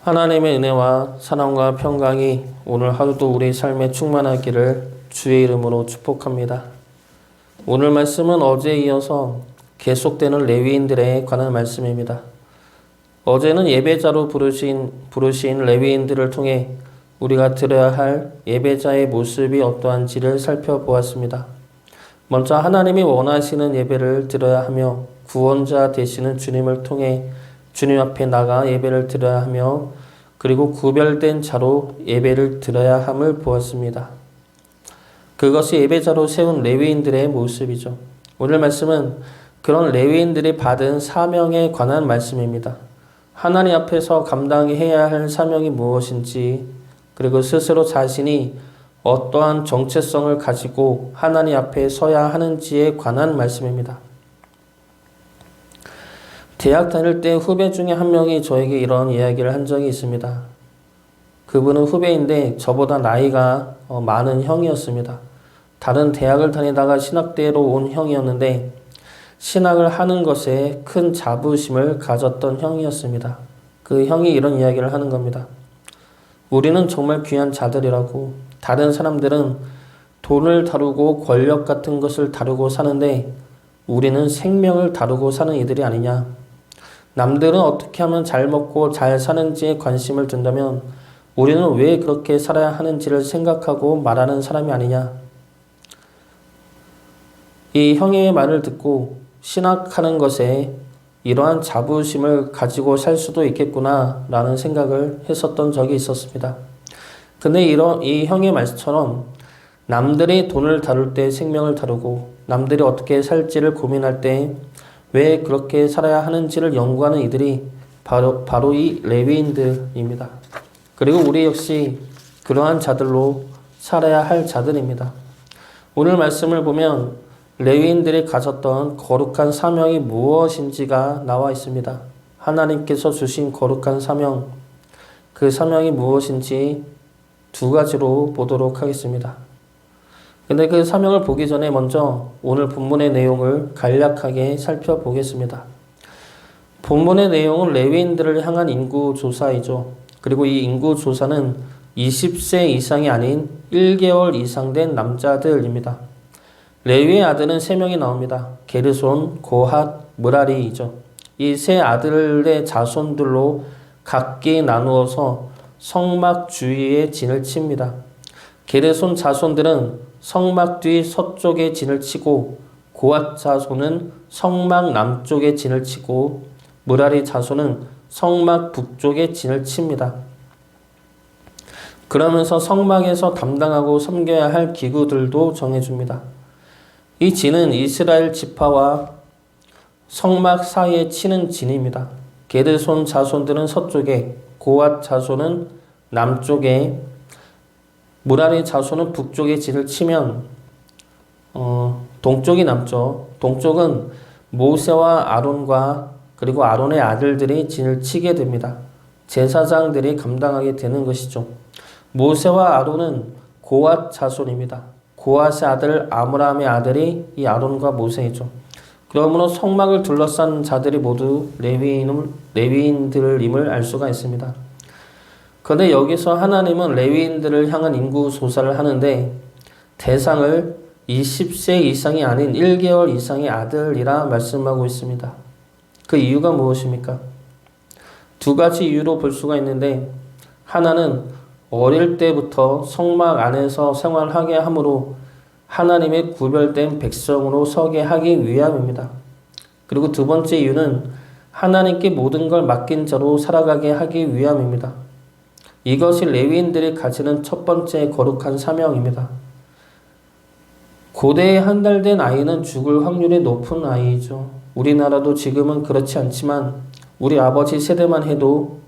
하나님의 은혜와 사랑과 평강이 오늘 하루도 우리 삶에 충만하기를 주의 이름으로 축복합니다. 오늘 말씀은 어제에 이어서 계속되는 레위인들에 관한 말씀입니다. 어제는 예배자로 부르신 레위인들을 통해 우리가 드려야 할 예배자의 모습이 어떠한지를 살펴보았습니다. 먼저 하나님이 원하시는 예배를 드려야 하며 구원자 되시는 주님을 통해 주님 앞에 나가 예배를 드려야 하며 그리고 구별된 자로 예배를 드려야 함을 보았습니다. 그것이 예배자로 세운 레위인들의 모습이죠. 오늘 말씀은 그런 레위인들이 받은 사명에 관한 말씀입니다. 하나님 앞에서 감당해야 할 사명이 무엇인지 그리고 스스로 자신이 어떠한 정체성을 가지고 하나님 앞에 서야 하는지에 관한 말씀입니다. 대학 다닐 때 후배 중에 한 명이 저에게 이런 이야기를 한 적이 있습니다. 그분은 후배인데 저보다 나이가 많은 형이었습니다. 다른 대학을 다니다가 신학대로 온 형이었는데 신학을 하는 것에 큰 자부심을 가졌던 형이었습니다. 그 형이 이런 이야기를 하는 겁니다. 우리는 정말 귀한 자들이라고. 다른 사람들은 돈을 다루고 권력 같은 것을 다루고 사는데 우리는 생명을 다루고 사는 이들이 아니냐. 남들은 어떻게 하면 잘 먹고 잘 사는지에 관심을 둔다면 우리는 왜 그렇게 살아야 하는지를 생각하고 말하는 사람이 아니냐. 이 형의 말을 듣고 신학하는 것에 이러한 자부심을 가지고 살 수도 있겠구나 라는 생각을 했었던 적이 있었습니다. 근데 이 형의 말씀처럼 남들이 돈을 다룰 때 생명을 다루고 남들이 어떻게 살지를 고민할 때 왜 그렇게 살아야 하는지를 연구하는 이들이 바로 이 레위인들입니다. 그리고 우리 역시 그러한 자들로 살아야 할 자들입니다. 오늘 말씀을 보면 레위인들이 가졌던 거룩한 사명이 무엇인지가 나와 있습니다. 하나님께서 주신 거룩한 사명, 그 사명이 무엇인지 두 가지로 보도록 하겠습니다. 근데 그 사명을 보기 전에 먼저 오늘 본문의 내용을 간략하게 살펴보겠습니다. 본문의 내용은 레위인들을 향한 인구조사이죠. 그리고 이 인구조사는 20세 이상이 아닌 1개월 이상 된 남자들입니다. 레위의 아들은 3명이 나옵니다. 게르손, 고핫, 므라리이죠. 이 세 아들의 자손들로 각기 나누어서 성막 주위에 진을 칩니다. 게르손 자손들은 성막 뒤 서쪽에 진을 치고 고핫 자손은 성막 남쪽에 진을 치고 므라리 자손은 성막 북쪽에 진을 칩니다. 그러면서 성막에서 담당하고 섬겨야 할 기구들도 정해줍니다. 이 진은 이스라엘 지파와 성막 사이에 치는 진입니다. 게르손 자손들은 서쪽에, 고핫 자손은 남쪽에, 므라리 자손은 북쪽에 진을 치면 동쪽이 남죠. 동쪽은 모세와 아론과 그리고 아론의 아들들이 진을 치게 됩니다. 제사장들이 감당하게 되는 것이죠. 모세와 아론은 고핫 자손입니다. 고핫의 아들 아므람의 아들이 이 아론과 모세이죠. 그러므로 성막을 둘러싼 자들이 모두 레위인들임을 알 수가 있습니다. 그런데 여기서 하나님은 레위인들을 향한 인구조사를 하는데 대상을 20세 이상이 아닌 1개월 이상의 아들이라 말씀하고 있습니다. 그 이유가 무엇입니까? 두 가지 이유로 볼 수가 있는데 하나는 어릴 때부터 성막 안에서 생활하게 함으로 하나님의 구별된 백성으로 서게 하기 위함입니다. 그리고 두 번째 이유는 하나님께 모든 걸 맡긴 자로 살아가게 하기 위함입니다. 이것이 레위인들이 가지는 첫 번째 거룩한 사명입니다. 고대에 한 달 된 아이는 죽을 확률이 높은 아이이죠. 우리나라도 지금은 그렇지 않지만 우리 아버지 세대만 해도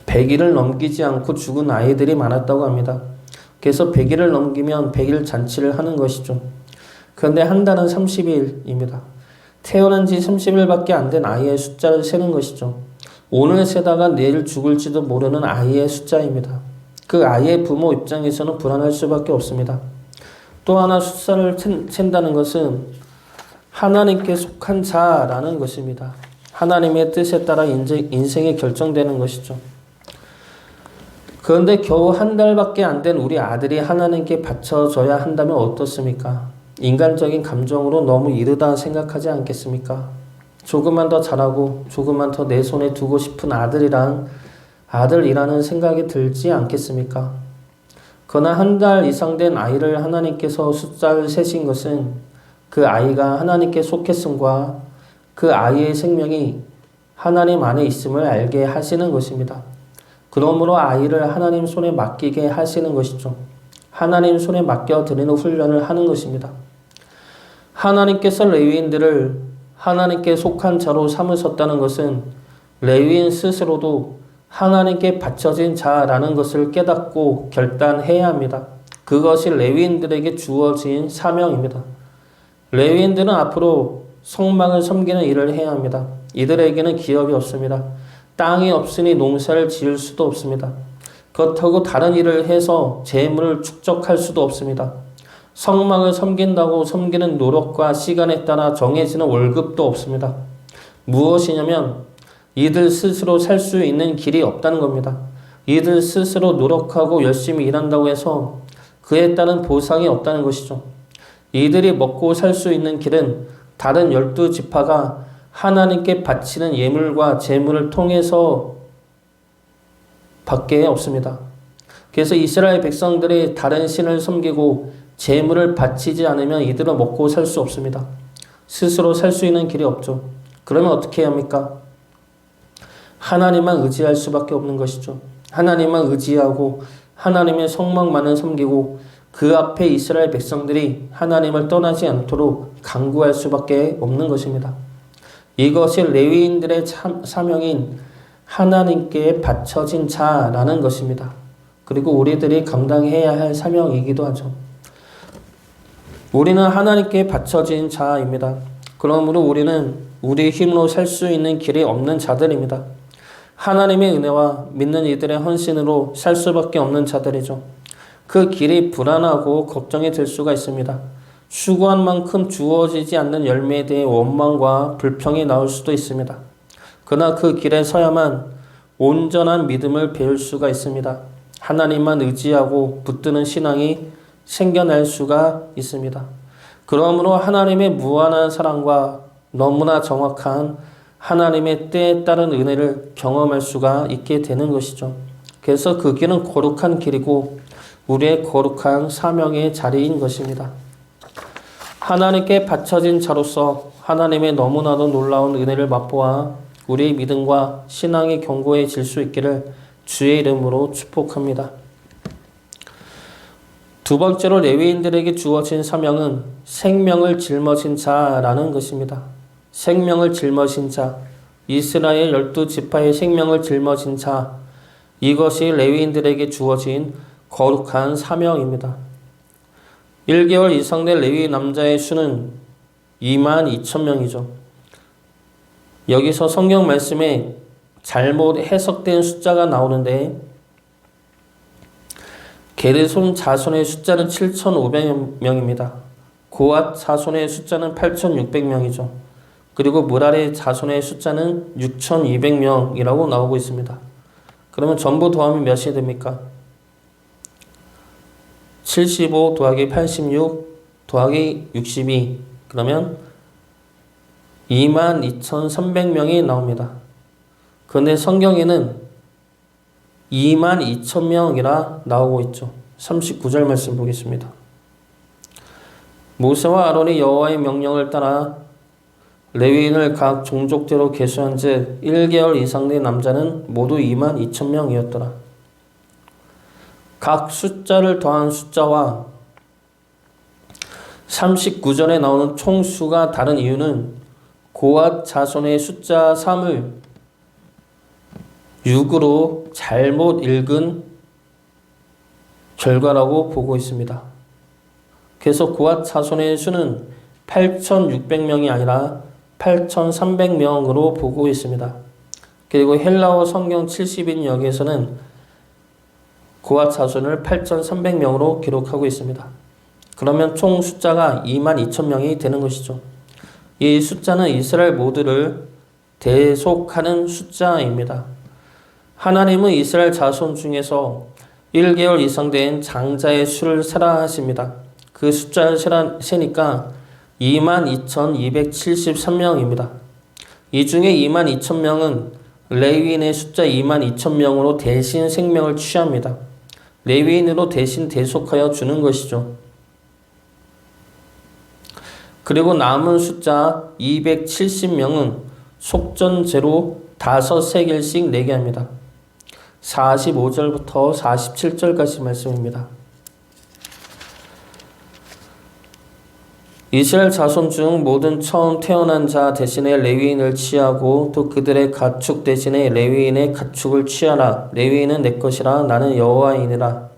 100일을 넘기지 않고 죽은 아이들이 많았다고 합니다. 그래서 100일을 넘기면 100일 잔치를 하는 것이죠. 그런데 한 달은 30일입니다. 태어난 지 30일밖에 안 된 아이의 숫자를 세는 것이죠. 오늘 세다가 내일 죽을지도 모르는 아이의 숫자입니다. 그 아이의 부모 입장에서는 불안할 수밖에 없습니다. 또 하나 숫자를 챈다는 것은 하나님께 속한 자라는 것입니다. 하나님의 뜻에 따라 인생이 결정되는 것이죠. 그런데 겨우 한 달밖에 안 된 우리 아들이 하나님께 바쳐져야 한다면 어떻습니까? 인간적인 감정으로 너무 이르다 생각하지 않겠습니까? 조금만 더 잘하고 조금만 더 내 손에 두고 싶은 아들이라는 생각이 들지 않겠습니까? 그러나 한 달 이상 된 아이를 하나님께서 숫자를 세신 것은 그 아이가 하나님께 속했음과 그 아이의 생명이 하나님 안에 있음을 알게 하시는 것입니다. 그러므로 아이를 하나님 손에 맡기게 하시는 것이죠. 하나님 손에 맡겨드리는 훈련을 하는 것입니다. 하나님께서 레위인들을 하나님께 속한 자로 삼으셨다는 것은 레위인 스스로도 하나님께 바쳐진 자라는 것을 깨닫고 결단해야 합니다. 그것이 레위인들에게 주어진 사명입니다. 레위인들은 앞으로 성막을 섬기는 일을 해야 합니다. 이들에게는 기업이 없습니다. 땅이 없으니 농사를 지을 수도 없습니다. 그렇다고 다른 일을 해서 재물을 축적할 수도 없습니다. 성막을 섬긴다고 섬기는 노력과 시간에 따라 정해지는 월급도 없습니다. 무엇이냐면 이들 스스로 살 수 있는 길이 없다는 겁니다. 이들 스스로 노력하고 열심히 일한다고 해서 그에 따른 보상이 없다는 것이죠. 이들이 먹고 살 수 있는 길은 다른 12지파가 하나님께 바치는 예물과 제물을 통해서 밖에 없습니다. 그래서 이스라엘 백성들이 다른 신을 섬기고 제물을 바치지 않으면 이들은 먹고 살 수 없습니다. 스스로 살 수 있는 길이 없죠. 그러면 어떻게 해야 합니까? 하나님만 의지할 수밖에 없는 것이죠. 하나님만 의지하고 하나님의 성막만을 섬기고 그 앞에 이스라엘 백성들이 하나님을 떠나지 않도록 간구할 수밖에 없는 것입니다. 이것이 레위인들의 사명인 하나님께 바쳐진 자라는 것입니다. 그리고 우리들이 감당해야 할 사명이기도 하죠. 우리는 하나님께 바쳐진 자입니다. 그러므로 우리는 우리 힘으로 살 수 있는 길이 없는 자들입니다. 하나님의 은혜와 믿는 이들의 헌신으로 살 수밖에 없는 자들이죠. 그 길이 불안하고 걱정이 될 수가 있습니다. 추구한 만큼 주어지지 않는 열매에 대해 원망과 불평이 나올 수도 있습니다. 그러나 그 길에 서야만 온전한 믿음을 배울 수가 있습니다. 하나님만 의지하고 붙드는 신앙이 생겨날 수가 있습니다. 그러므로 하나님의 무한한 사랑과 너무나 정확한 하나님의 때에 따른 은혜를 경험할 수가 있게 되는 것이죠. 그래서 그 길은 거룩한 길이고 우리의 거룩한 사명의 자리인 것입니다. 하나님께 바쳐진 자로서 하나님의 너무나도 놀라운 은혜를 맛보아 우리의 믿음과 신앙이 견고해질 수 있기를 주의 이름으로 축복합니다. 두 번째로 레위인들에게 주어진 사명은 생명을 짊어진 자라는 것입니다. 생명을 짊어진 자, 이스라엘 12지파의 생명을 짊어진 자, 이것이 레위인들에게 주어진 거룩한 사명입니다. 1개월 이상 된 레위 남자의 수는 22,000명이죠. 여기서 성경 말씀에 잘못 해석된 숫자가 나오는데 게르손 자손의 숫자는 7,500명입니다. 고앗 자손의 숫자는 8,600명이죠. 그리고 무랄의 자손의 숫자는 6,200명이라고 나오고 있습니다. 그러면 전부 더하면 몇이 됩니까? 75 더하기 86 더하기 62 그러면 22,300명이 나옵니다. 그런데 성경에는 22,000명이라 나오고 있죠. 39절 말씀 보겠습니다. 모세와 아론이 여호와의 명령을 따라 레위인을 각 종족대로 계수한 즉 1개월 이상 된 남자는 모두 22,000명이었더라. 각 숫자를 더한 숫자와 39절에 나오는 총수가 다른 이유는 고앗 자손의 숫자 3을 6으로 잘못 읽은 결과라고 보고 있습니다. 그래서 고앗 자손의 수는 8,600명이 아니라 8,300명으로 보고 있습니다. 그리고 헬라어 성경 70인 여기에서는 고앗 자손을 8,300명으로 기록하고 있습니다. 그러면 총 숫자가 22,000명이 되는 것이죠. 이 숫자는 이스라엘 모두를 대속하는 숫자입니다. 하나님은 이스라엘 자손 중에서 1개월 이상 된 장자의 수를 세라 하십니다. 그 숫자를 세니까 22,273명입니다. 이 중에 22,000명은 레위인의 숫자 22,000명으로 대신 생명을 취합니다. 레위인으로 대신 대속하여 주는 것이죠. 그리고 남은 숫자 270명은 속전제로 5세겔씩 내게 합니다. 45절부터 47절까지 말씀입니다. 이스라엘 자손 중 모든 처음 태어난 자 대신에 레위인을 취하고 또 그들의 가축 대신에 레위인의 가축을 취하라. 레위인은 내 것이라 나는 여호와이니라.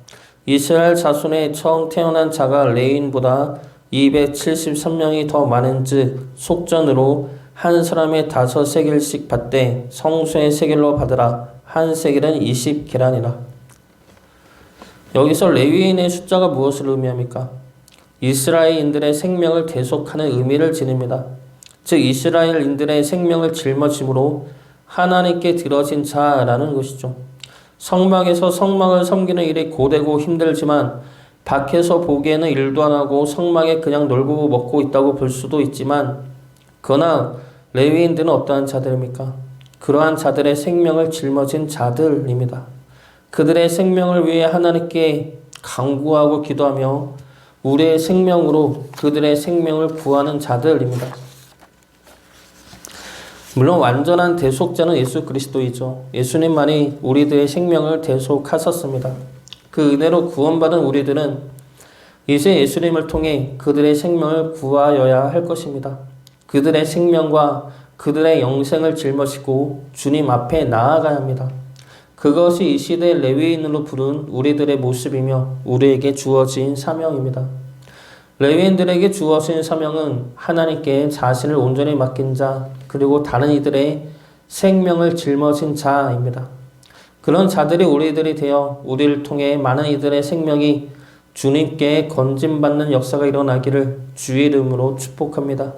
이스라엘 자손의 처음 태어난 자가 레위인보다 273명이 더 많은즉 속전으로 한 사람의 5세겔씩 받되 성소의 세겔로 받으라. 한 세겔은 20계란이라. 여기서 레위인의 숫자가 무엇을 의미합니까? 이스라엘인들의 생명을 대속하는 의미를 지닙니다. 즉 이스라엘인들의 생명을 짊어짐으로 하나님께 드려진 자라는 것이죠. 성막에서 성막을 섬기는 일이 고되고 힘들지만 밖에서 보기에는 일도 안 하고 성막에 그냥 놀고 먹고 있다고 볼 수도 있지만 그러나 레위인들은 어떠한 자들입니까? 그러한 자들의 생명을 짊어진 자들입니다. 그들의 생명을 위해 하나님께 간구하고 기도하며 우리의 생명으로 그들의 생명을 구하는 자들입니다. 물론 완전한 대속자는 예수 그리스도이죠. 예수님만이 우리들의 생명을 대속하셨습니다. 그 은혜로 구원받은 우리들은 이제 예수님을 통해 그들의 생명을 구하여야 할 것입니다. 그들의 생명과 그들의 영생을 짊어지고 주님 앞에 나아가야 합니다. 그것이 이 시대 레위인으로 부른 우리들의 모습이며 우리에게 주어진 사명입니다. 레위인들에게 주어진 사명은 하나님께 자신을 온전히 맡긴 자 그리고 다른 이들의 생명을 짊어진 자입니다. 그런 자들이 우리들이 되어 우리를 통해 많은 이들의 생명이 주님께 건짐받는 역사가 일어나기를 주의 이름으로 축복합니다.